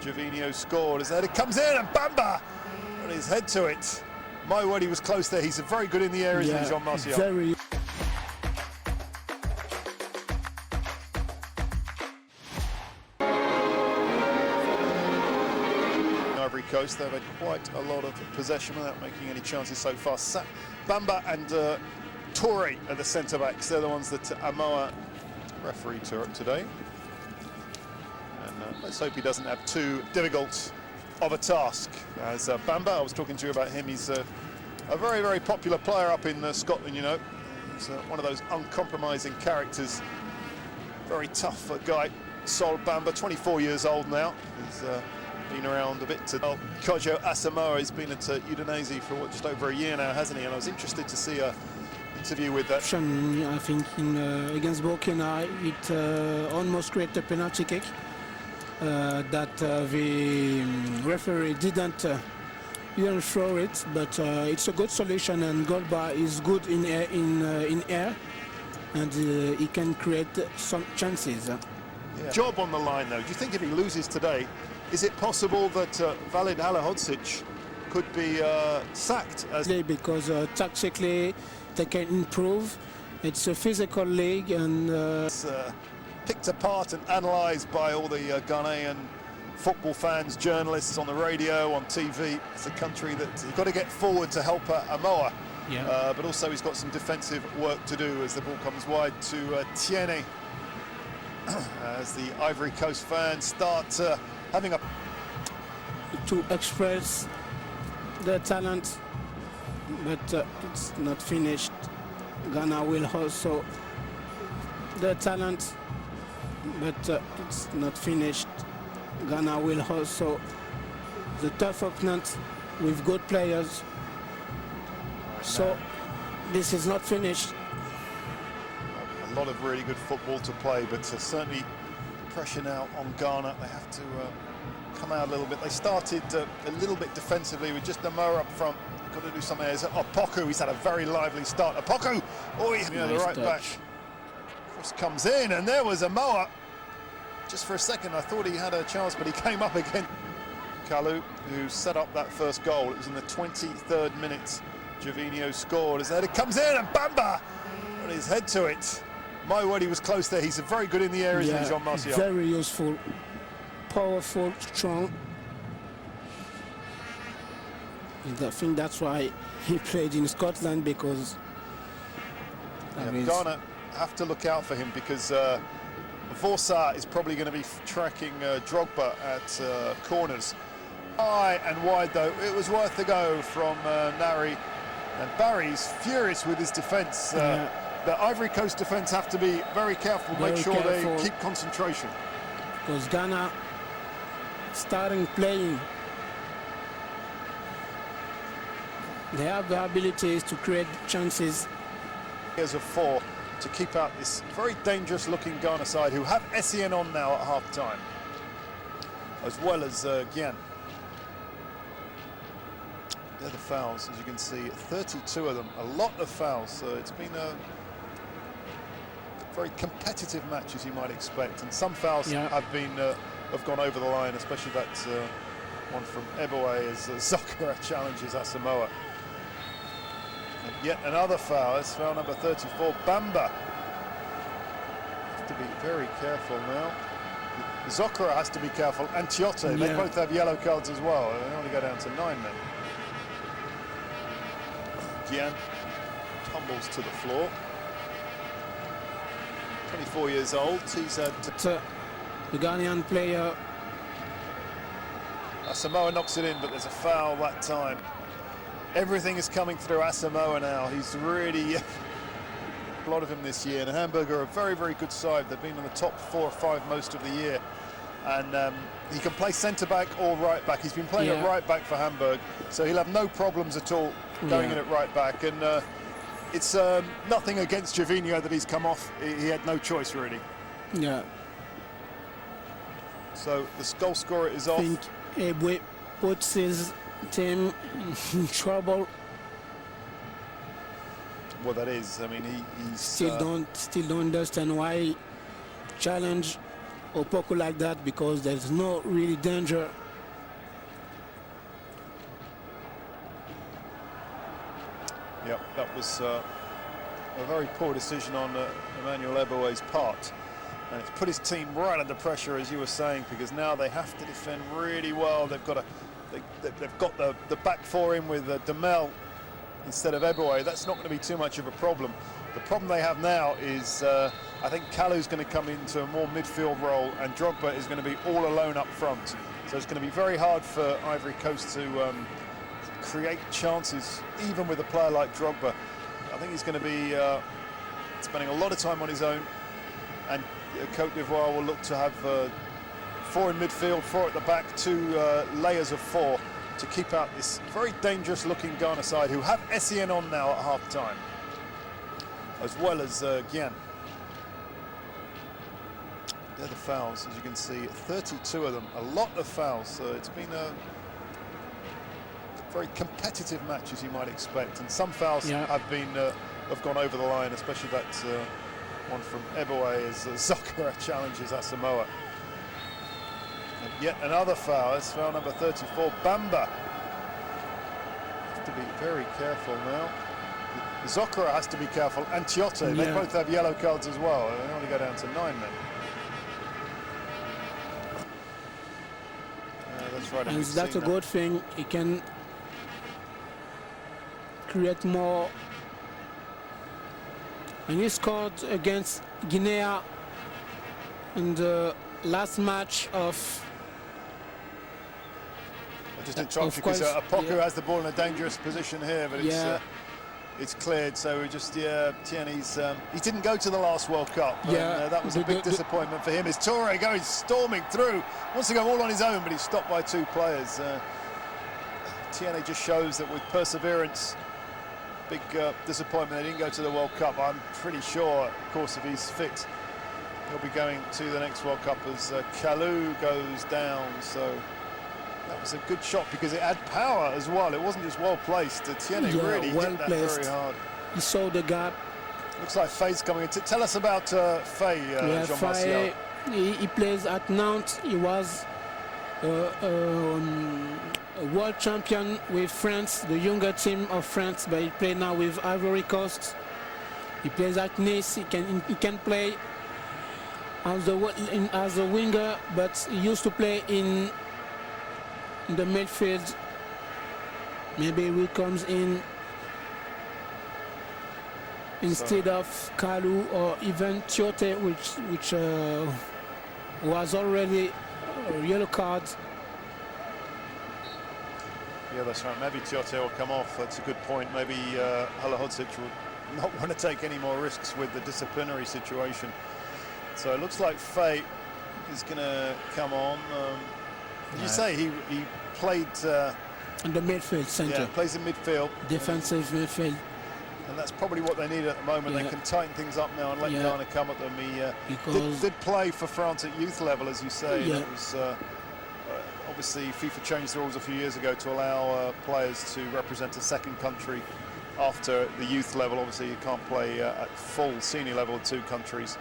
Gervinho scored. As it comes in, and Bamba put his head to it. My word, he was close there. He's very good in the air, isn't he, Jean-Martial? Very. Ivory Coast, they've had quite a lot of possession without making any chances so far. Bamba and Toure are the centre-backs. They're the ones that Amoa referee today. And let's hope he doesn't have too difficult of a task. As Bamba, I was talking to you about him, he's a very, very popular player up in Scotland, you know. He's one of those uncompromising characters. Very tough guy, Sol Bamba, 24 years old now. He's been around a bit. Kojo Asamoah has been at Udinese for just over a year now, hasn't he? And I was interested to see an interview with that. I think against Burkina, it almost created a penalty kick that the referee didn't throw it, but it's a good solution, and Golba is good in air, and he can create some chances. Yeah. Job on the line, though. Do you think if he loses today, is it possible that Valid Halahodic could be sacked? Because tactically they can improve. It's a physical league, and it's picked apart and analysed by all the Ghanaian football fans, journalists on the radio, on TV. It's a country that you've got to get forward to help Amoa. Yeah. But also he's got some defensive work to do as the ball comes wide to Tiene. As the Ivory Coast fans start having to express their talent, but it's not finished. Ghana will also their talent, but it's not finished. Ghana will also the tough opponent with good players. So this is not finished. A lot of really good football to play, but certainly pressure now on Ghana. They have to come out a little bit. They started a little bit defensively with just Amoa up front. Got to do something. Poku, he's had a very lively start. Poku, the right back. Cross comes in, and there was Amoa. Just for a second, I thought he had a chance, but he came up again. Kalu, who set up that first goal. It was in the 23rd minute. Gervinho scored. As it comes in, and Bamba put his head to it. My word, he was close there. He's very good in the air, isn't he, Jean-Martial? Very useful, powerful, strong. And I think that's why he played in Scotland, because Ghana have to look out for him, because Vorsah is probably going to be tracking Drogba at corners. High and wide, though. It was worth the go from Nari. And Barry's furious with his defence. The Ivory Coast defence have to be very careful, make sure they keep concentration. Because Ghana starting playing, they have the abilities to create chances. Here's a 4 to keep out this very dangerous looking Ghana side, who have Essien on now at half time, as well as Gyan. They're the fouls, as you can see, 32 of them, a lot of fouls. So it's been a very competitive match, as you might expect, and some fouls have gone over the line, especially that one from Eboué as Zokora challenges Asamoah. And yet another foul. It's foul number 34. Bamba have to be very careful now. Zokora has to be careful, and Tiote. They both have yellow cards as well. They only go down to 9 men. Gyan tumbles to the floor. 24 years old. He's had the Ghanaian player. Asamoah knocks it in, but there's a foul that time. Everything is coming through Asamoah now. He's really a lot of him this year. And Hamburg are a very, very good side. They've been in the top 4 or 5 most of the year. And he can play centre-back or right-back. He's been playing at right-back for Hamburg, so he'll have no problems at all going in at right-back. And it's nothing against Gervinho that he's come off. He had no choice, really. Yeah. So the goal scorer is off. I think Eboué puts his team in trouble. Well, that is. I mean, he's still don't understand why challenge Opoku like that because there's no really danger. Yep, that was a very poor decision on Emmanuel Eboué's part. And it's put his team right under pressure, as you were saying, because now they have to defend really well. They've got the back four in with Demel instead of Eboué. That's not going to be too much of a problem. The problem they have now is I think Kalou's going to come into a more midfield role, and Drogba is going to be all alone up front. So it's going to be very hard for Ivory Coast to create chances, even with a player like Drogba. I think he's going to be spending a lot of time on his own, and Côte d'Ivoire will look to have 4 in midfield, 4 at the back, 2 layers of 4 to keep out this very dangerous looking Ghana side, who have Essien on now at half time, as well as Gien. They're the fouls, as you can see, 32 of them, a lot of fouls. So it's been a very competitive match, as you might expect, and some fouls have gone over the line, especially that one from Eboué as Zokora challenges Asamoah. And yet another foul. It's foul number 34. Bamba. Have to be very careful now. Zokora has to be careful, and Tiote. They both have yellow cards as well. They only go down to 9 then. That's right. And that's a good thing. He can create more. And he scored against Guinea in the last match of. I just interrupt you because Opoku has the ball in a dangerous position here, but it's cleared. So we just Tierney's he didn't go to the last World Cup. And, that was a big disappointment for him. As Toure goes storming through, wants to go all on his own, but he's stopped by 2 players. Tierney just shows that with perseverance. Big disappointment they didn't go to the World Cup. I'm pretty sure, of course, if he's fit, he'll be going to the next World Cup as Kalou goes down. So that was a good shot because it had power as well. It wasn't just well placed. Tierney really hit that very hard. He saw the gap. Looks like Faye's coming in. Tell us about Faye, Jean-Martial. He plays at Nantes. He was a world champion with France, the younger team of France, but he plays now with Ivory Coast. He plays at Nice. He can play as a winger, but he used to play in the midfield. Maybe he comes in instead of Kalou or even Tiote, which was already a yellow card. Yeah, that's right. Maybe Tiote will come off. That's a good point. Maybe Halahodzic will not want to take any more risks with the disciplinary situation. So it looks like Faye is going to come on. You say he played in the midfield centre. Yeah, plays in midfield. Defensive midfield. And that's probably what they need at the moment. They can tighten things up now and let Ghana come at them. He did play for France at youth level, as you say. That was obviously FIFA changed the rules a few years ago to allow players to represent a second country after the youth level. Obviously you can't play at full senior level of 2 countries.